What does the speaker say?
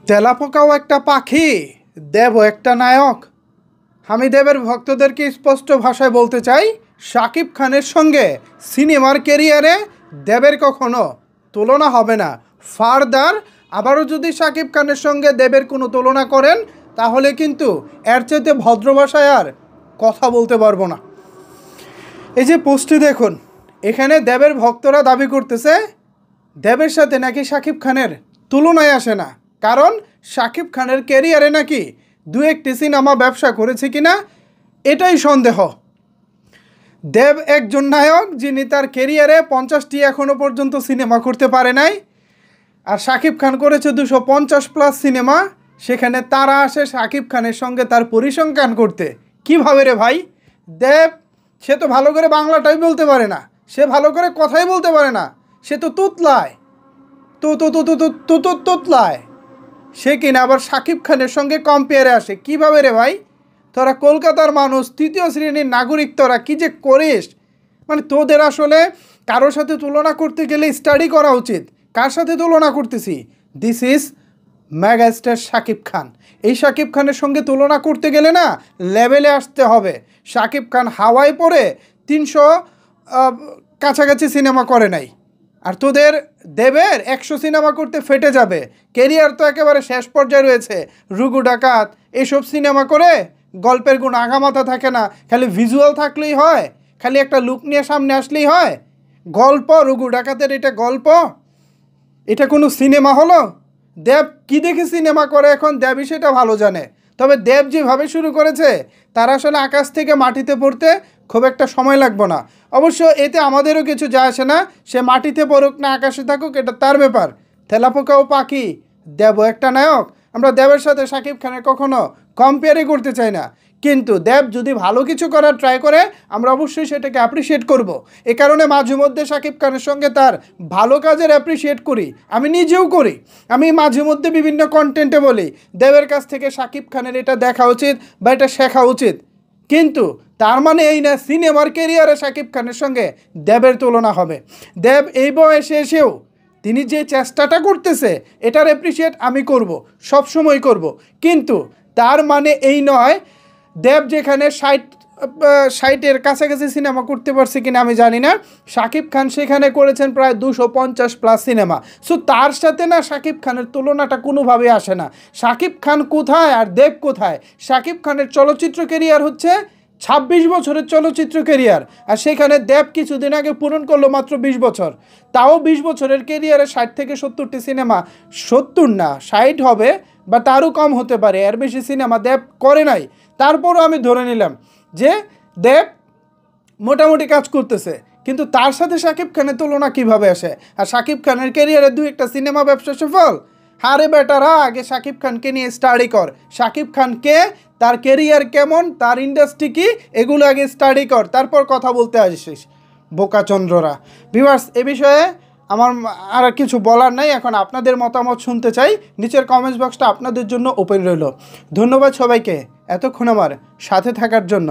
তেলাপোকাও একটা পাখি, দেবও একটা নায়ক। আমি দেবের ভক্তদেরকে স্পষ্ট ভাষায় বলতে চাই, শাকিব খানের সঙ্গে সিনেমার ক্যারিয়ারে দেবের কখনো তুলনা হবে না। ফার্দার আবারও যদি শাকিব খানের সঙ্গে দেবের কোনো তুলনা করেন, তাহলে কিন্তু এর চাইতে ভদ্র ভাষায় আর কথা বলতে পারবো না। এই যে পোস্টটি দেখুন, এখানে দেবের ভক্তরা দাবি করতেছে দেবের সাথে নাকি শাকিব খানের তুলনায় আসে না, কারণ শাকিব খানের ক্যারিয়ারে নাকি দু একটি সিনেমা ব্যবসা করেছে কিনা এটাই সন্দেহ। দেব একজন নায়ক যিনি তার ক্যারিয়ারে 50টি এখনও পর্যন্ত সিনেমা করতে পারে নাই, আর শাকিব খান করেছে 250+ সিনেমা। সেখানে তারা আসে শাকিব খানের সঙ্গে তার পরিসংখ্যান করতে। কিভাবে রে ভাই? দেব সে তো ভালো করে বাংলাটাই বলতে পারে না, সে ভালো করে কথাই বলতে পারে না, সে তো তুতলায় তুতলায়। সে কিনা আবার শাকিব খানের সঙ্গে কম্পেয়ারে আসে। কিভাবে রে ভাই? তোরা কলকাতার মানুষ, 3য় শ্রেণীর নাগরিক, তোরা কী যে করিস! মানে তোদের আসলে কারোর সাথে তুলনা করতে গেলে স্টাডি করা উচিত। কার সাথে তুলনা করতেছি? This is megastar Shakib Khan. এই শাকিব খানের সঙ্গে তুলনা করতে গেলে না লেভেলে আসতে হবে। শাকিব খান হাওয়ায় পড়ে 300 কাছাকাছি সিনেমা করে নাই, আর তোদের দেবের 100 সিনেমা করতে ফেটে যাবে। কেরিয়ার তো একেবারে শেষ পর্যায়ে রয়েছে। রুগু ডাকাত এসব সিনেমা করে গল্পের গুণ আগামাথা থাকে না, খালি ভিজুয়াল থাকলেই হয়, খালি একটা লুক নিয়ে সামনে আসলেই হয়। গল্প, রুগু ডাকাতের এটা গল্প, এটা কোনো সিনেমা হলো? দেব কি দেখে সিনেমা করে এখন দেবই সেটা ভালো জানে। তবে দেব যেভাবে শুরু করেছে তার আসলে আকাশ থেকে মাটিতে পড়তে খুব একটা সময় লাগবে না। অবশ্য এতে আমাদেরও কিছু যায় আসে না, সে মাটিতে পড়ুক না আকাশে থাকুক, এটা তার ব্যাপার। তেলাপোকাও পাখি, দেবও একটা নায়ক। আমরা দেবের সাথে শাকিব খানের কখনো কম্পেয়ারই করতে চাই না, কিন্তু দেব যদি ভালো কিছু করার ট্রাই করে আমরা অবশ্যই সেটাকে অ্যাপ্রিসিয়েট করব। এ কারণে মাঝে মধ্যে শাকিব খানের সঙ্গে তার ভালো কাজের অ্যাপ্রিসিয়েট করি, আমি নিজেও করি। আমি মাঝে মধ্যে বিভিন্ন কন্টেন্টে বলি দেবের কাছ থেকে শাকিব খানের এটা দেখা উচিত বা এটা শেখা উচিত, কিন্তু তার মানে এই না সিনেমার ক্যারিয়ারে শাকিব খানের সঙ্গে দেবের তুলনা হবে। দেব এই বয়সে এসেও তিনি যে চেষ্টাটা করতেছে এটার অ্যাপ্রিসিয়েট আমি করব, সবসময় করব, কিন্তু তার মানে এই নয় দেব যেখানে 60-এর কাছাকাছি সিনেমা করতে পারছে কিনা আমি জানি না, শাকিব খান সেখানে করেছেন প্রায় 250+ সিনেমা। সো তার সাথে না শাকিব খানের তুলনাটা কোনোভাবে আসে না। শাকিব খান কোথায় আর দেব কোথায়? শাকিব খানের চলচ্চিত্র ক্যারিয়ার হচ্ছে 26 বছরের চলচ্চিত্র ক্যারিয়ার, আর সেখানে দেব কিছুদিন আগে পূরণ করলো মাত্র 20 বছর। তাও 20 বছরের ক্যারিয়ারে 60 থেকে 70টি সিনেমা, 70 না 60 হবে বা তারও কম হতে পারে, এর বেশি সিনেমা দেব করে নাই। তারপরও আমি ধরে নিলাম যে দেব মোটামুটি কাজ করতেছে, কিন্তু তার সাথে শাকিব খানের তুলনা কিভাবে আসে? আর শাকিব খানের ক্যারিয়ারে 2-1টা সিনেমা ব্যবসা সফল। হারে বেটারা, আগে শাকিব খানকে নিয়ে স্টাডি কর। শাকিব খানকে, তার ক্যারিয়ার কেমন, তার ইন্ডাস্ট্রি কি, এগুলো আগে স্টাডি কর, তারপর কথা বলতে আসিস বোকাচন্দ্ররা। ভিউয়ার্স, এ বিষয়ে আমার আর কিছু বলার নাই। এখন আপনাদের মতামত শুনতে চাই। নিচের কমেন্টস বক্সটা আপনাদের জন্য ওপেন রইল। ধন্যবাদ সবাইকে এতক্ষণ আমার সাথে থাকার জন্য।